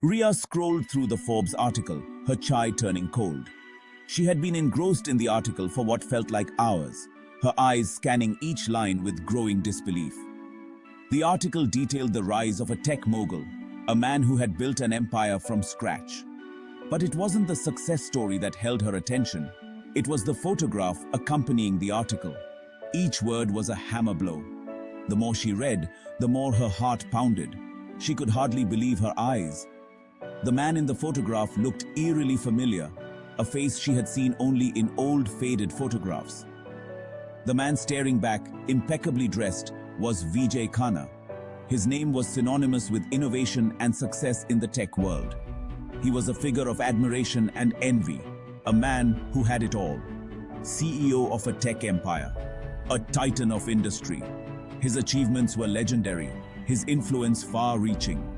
Ria scrolled through the Forbes article, her chai turning cold. She had been engrossed in the article for what felt like hours, her eyes scanning each line with growing disbelief. The article detailed the rise of a tech mogul, a man who had built an empire from scratch. But it wasn't the success story that held her attention. It was the photograph accompanying the article. Each word was a hammer blow. The more she read, the more her heart pounded. She could hardly believe her eyes. The man in the photograph looked eerily familiar, a face she had seen only in old, faded photographs. The man staring back, impeccably dressed, was Vijay Khanna. His name was synonymous with innovation and success in the tech world. He was a figure of admiration and envy, a man who had it all. CEO of a tech empire, a titan of industry. His achievements were legendary, his influence far-reaching.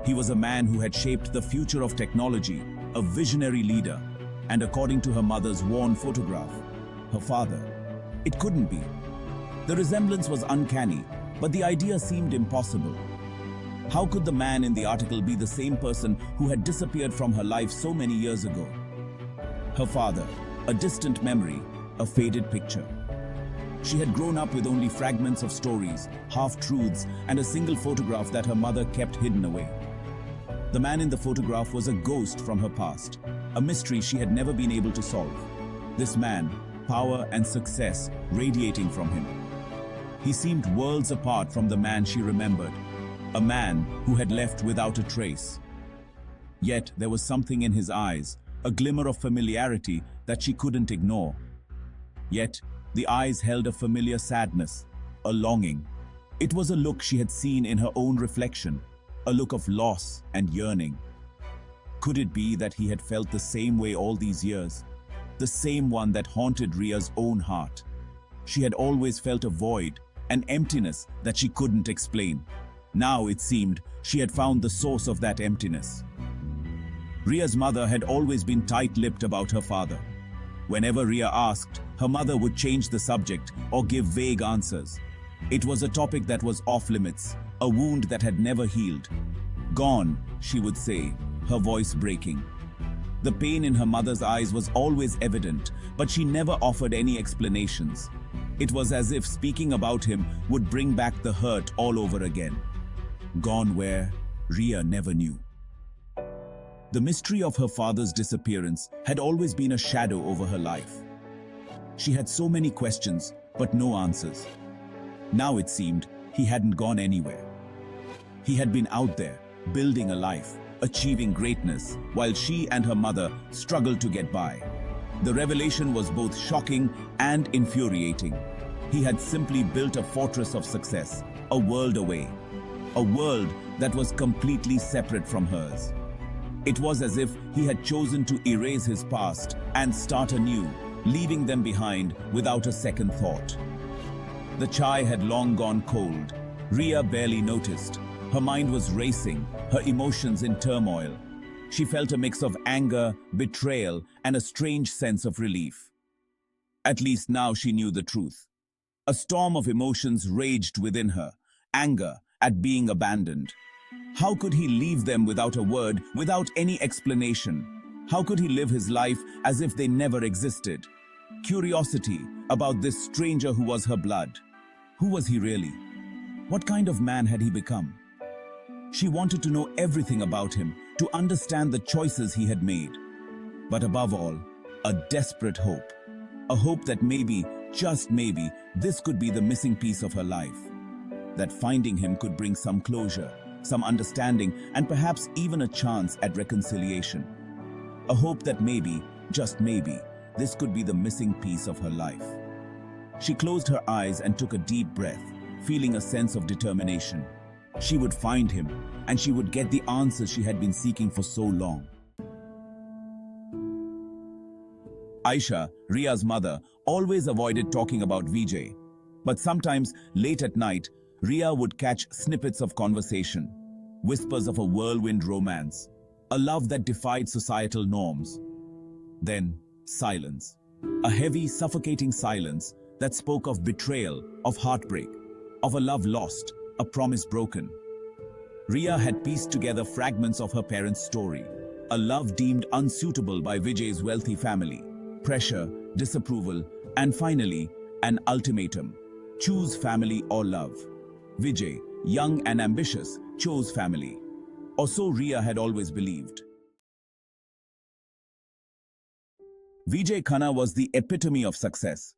He was a man who had shaped the future of technology, a visionary leader, and according to her mother's worn photograph, her father, it couldn't be. The resemblance was uncanny, but the idea seemed impossible. How could the man in the article be the same person who had disappeared from her life so many years ago? Her father, a distant memory, a faded picture. She had grown up with only fragments of stories, half-truths, and a single photograph that her mother kept hidden away. The man in the photograph was a ghost from her past, a mystery she had never been able to solve. This man, power and success radiating from him. He seemed worlds apart from the man she remembered, a man who had left without a trace. Yet there was something in his eyes, a glimmer of familiarity that she couldn't ignore. Yet the eyes held a familiar sadness, a longing. It was a look she had seen in her own reflection, a look of loss and yearning. Could it be that he had felt the same way all these years? The same one that haunted Ria's own heart. She had always felt a void, an emptiness that she couldn't explain. Now it seemed she had found the source of that emptiness. Ria's mother had always been tight-lipped about her father. Whenever Ria asked, her mother would change the subject or give vague answers. It was a topic that was off-limits, a wound that had never healed. "Gone," she would say, her voice breaking. The pain in her mother's eyes was always evident, but she never offered any explanations. It was as if speaking about him would bring back the hurt all over again. Gone where? Ria never knew. The mystery of her father's disappearance had always been a shadow over her life. She had so many questions, but no answers. Now it seemed he hadn't gone anywhere. He had been out there, building a life, achieving greatness, while she and her mother struggled to get by. The revelation was both shocking and infuriating. He had simply built a fortress of success, a world away, a world that was completely separate from hers. It was as if he had chosen to erase his past and start anew, leaving them behind without a second thought. The chai had long gone cold. Ria barely noticed. Her mind was racing, her emotions in turmoil. She felt a mix of anger, betrayal, and a strange sense of relief. At least now she knew the truth. A storm of emotions raged within her, anger at being abandoned. How could he leave them without a word, without any explanation? How could he live his life as if they never existed? Curiosity about this stranger who was her blood. Who was he really? What kind of man had he become? She wanted to know everything about him, to understand the choices he had made. But above all, a desperate hope. A hope that maybe, just maybe, this could be the missing piece of her life. That finding him could bring some closure, some understanding, and perhaps even a chance at reconciliation. A hope that maybe, just maybe, this could be the missing piece of her life. She closed her eyes and took a deep breath, feeling a sense of determination. She would find him, and she would get the answers she had been seeking for so long. Aisha, Ria's mother, always avoided talking about Vijay. But sometimes, late at night, Ria would catch snippets of conversation, whispers of a whirlwind romance, a love that defied societal norms. Then, silence. A heavy, suffocating silence that spoke of betrayal, of heartbreak, of a love lost, a promise broken. Ria had pieced together fragments of her parents' story. A love deemed unsuitable by Vijay's wealthy family. Pressure, disapproval, and finally, an ultimatum. Choose family or love. Vijay, young and ambitious, chose family. Or so Ria had always believed. Vijay Khanna was the epitome of success.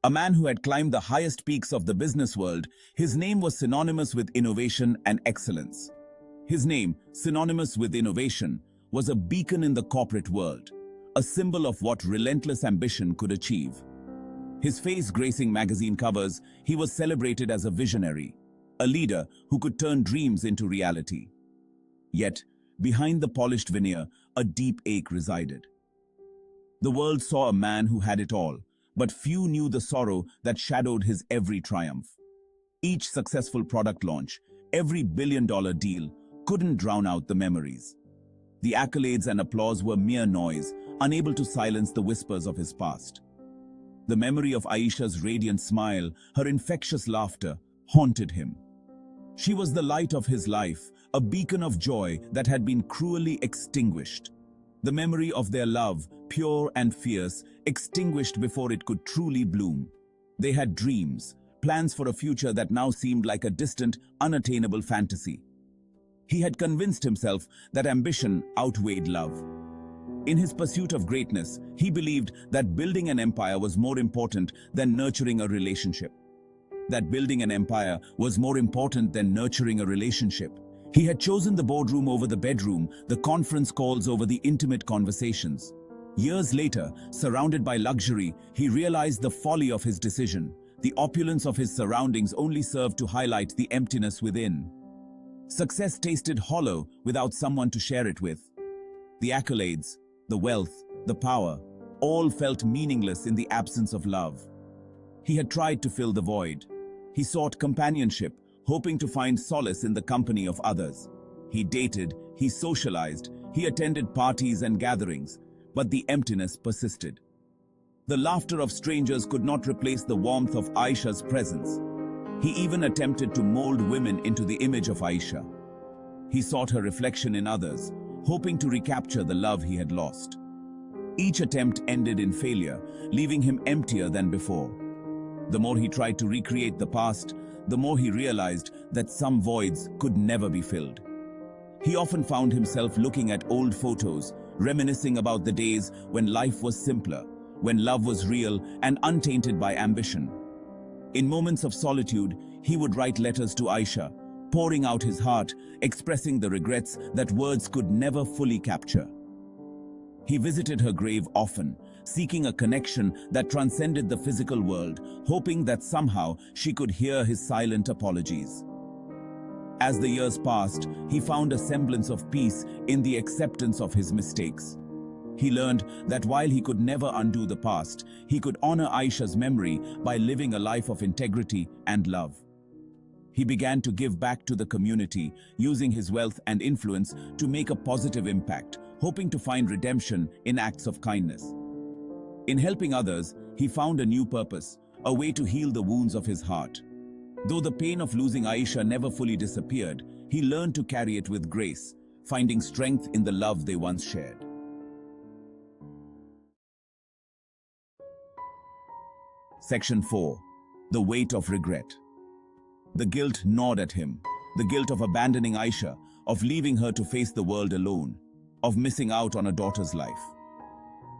A man who had climbed the highest peaks of the business world, his name was synonymous with innovation and excellence. His name, synonymous with innovation, was a beacon in the corporate world, a symbol of what relentless ambition could achieve. His face gracing magazine covers, he was celebrated as a visionary, a leader who could turn dreams into reality. Yet, behind the polished veneer, a deep ache resided. The world saw a man who had it all, but few knew the sorrow that shadowed his every triumph. Each successful product launch, every billion-dollar deal, couldn't drown out the memories. The accolades and applause were mere noise, unable to silence the whispers of his past. The memory of Aisha's radiant smile, her infectious laughter, haunted him. She was the light of his life, a beacon of joy that had been cruelly extinguished. The memory of their love, pure and fierce, extinguished before it could truly bloom. They had dreams, plans for a future that now seemed like a distant, unattainable fantasy. He had convinced himself that ambition outweighed love. In his pursuit of greatness, he believed that building an empire was more important than nurturing a relationship. That building an empire was more important than nurturing a relationship. He had chosen the boardroom over the bedroom, the conference calls over the intimate conversations. Years later, surrounded by luxury, he realized the folly of his decision. The opulence of his surroundings only served to highlight the emptiness within. Success tasted hollow without someone to share it with. The accolades, the wealth, the power, all felt meaningless in the absence of love. He had tried to fill the void. He sought companionship, hoping to find solace in the company of others. He dated, he socialized, he attended parties and gatherings, but the emptiness persisted. The laughter of strangers could not replace the warmth of Aisha's presence. He even attempted to mold women into the image of Aisha. He sought her reflection in others, hoping to recapture the love he had lost. Each attempt ended in failure, leaving him emptier than before. The more he tried to recreate the past, the more he realized that some voids could never be filled. He often found himself looking at old photos, reminiscing about the days when life was simpler, when love was real and untainted by ambition. In moments of solitude, he would write letters to Aisha, pouring out his heart, expressing the regrets that words could never fully capture. He visited her grave often, seeking a connection that transcended the physical world, hoping that somehow she could hear his silent apologies. As the years passed, he found a semblance of peace in the acceptance of his mistakes. He learned that while he could never undo the past, he could honor Aisha's memory by living a life of integrity and love. He began to give back to the community, using his wealth and influence to make a positive impact, hoping to find redemption in acts of kindness. In helping others, he found a new purpose, a way to heal the wounds of his heart. Though the pain of losing Aisha never fully disappeared, he learned to carry it with grace, finding strength in the love they once shared. Section 4. The weight of regret. The guilt gnawed at him, the guilt of abandoning Aisha, of leaving her to face the world alone, of missing out on a daughter's life.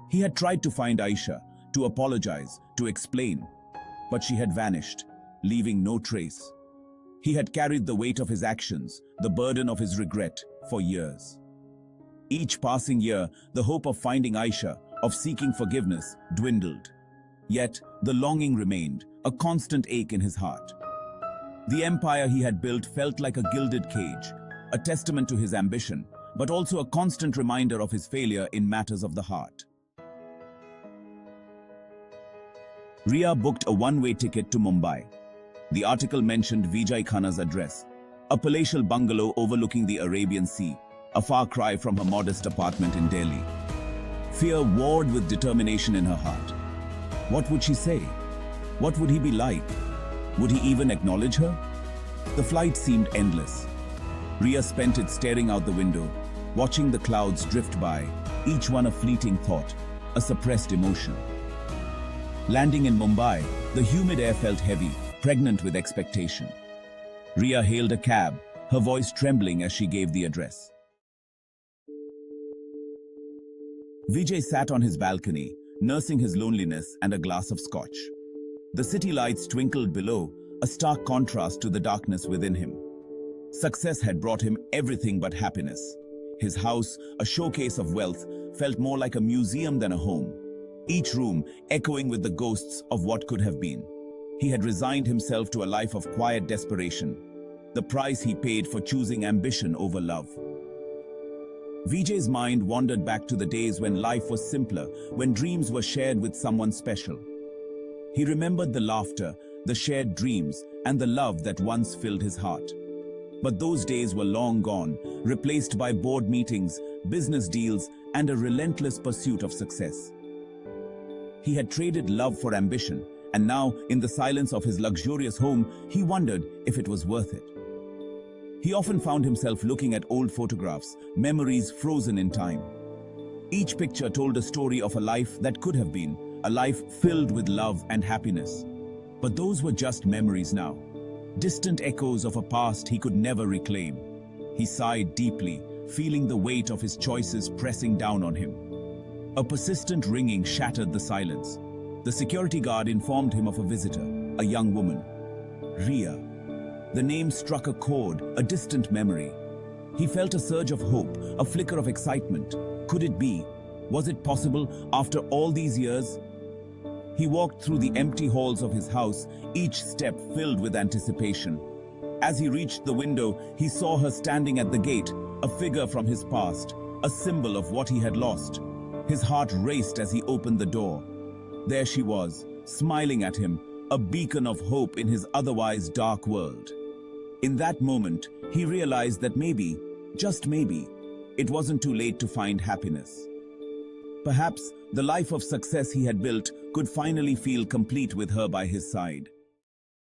He had tried to find Aisha, to apologize, to explain, but she had vanished, leaving no trace. He had carried the weight of his actions, the burden of his regret, for years. Each passing year, the hope of finding Aisha, of seeking forgiveness, dwindled. Yet, the longing remained, a constant ache in his heart. The empire he had built felt like a gilded cage, a testament to his ambition, but also a constant reminder of his failure in matters of the heart. Ria booked a one-way ticket to Mumbai. The article mentioned Vijay Khanna's address, a palatial bungalow overlooking the Arabian Sea, a far cry from her modest apartment in Delhi. Fear warred with determination in her heart. What would she say? What would he be like? Would he even acknowledge her? The flight seemed endless. Ria spent it staring out the window, watching the clouds drift by, each one a fleeting thought, a suppressed emotion. Landing in Mumbai, the humid air felt heavy, pregnant with expectation. Ria hailed a cab, her voice trembling as she gave the address. Vijay sat on his balcony, nursing his loneliness and a glass of scotch. The city lights twinkled below, a stark contrast to the darkness within him. Success had brought him everything but happiness. His house, a showcase of wealth, felt more like a museum than a home, each room echoing with the ghosts of what could have been. He had resigned himself to a life of quiet desperation, the price he paid for choosing ambition over love. Vijay's mind wandered back to the days when life was simpler, when dreams were shared with someone special. He remembered the laughter, the shared dreams, and the love that once filled his heart. But those days were long gone, replaced by board meetings, business deals, and a relentless pursuit of success. He had traded love for ambition, and now, in the silence of his luxurious home, he wondered if it was worth it. He often found himself looking at old photographs, memories frozen in time. Each picture told a story of a life that could have been, a life filled with love and happiness. But those were just memories now, distant echoes of a past he could never reclaim. He sighed deeply, feeling the weight of his choices pressing down on him. A persistent ringing shattered the silence. The security guard informed him of a visitor, a young woman. Ria. The name struck a chord, a distant memory. He felt a surge of hope, a flicker of excitement. Could it be? Was it possible after all these years? He walked through the empty halls of his house, each step filled with anticipation. As he reached the window, he saw her standing at the gate, a figure from his past, a symbol of what he had lost. His heart raced as he opened the door. There she was, smiling at him, a beacon of hope in his otherwise dark world. In that moment, he realized that maybe, just maybe, it wasn't too late to find happiness. Perhaps the life of success he had built could finally feel complete with her by his side.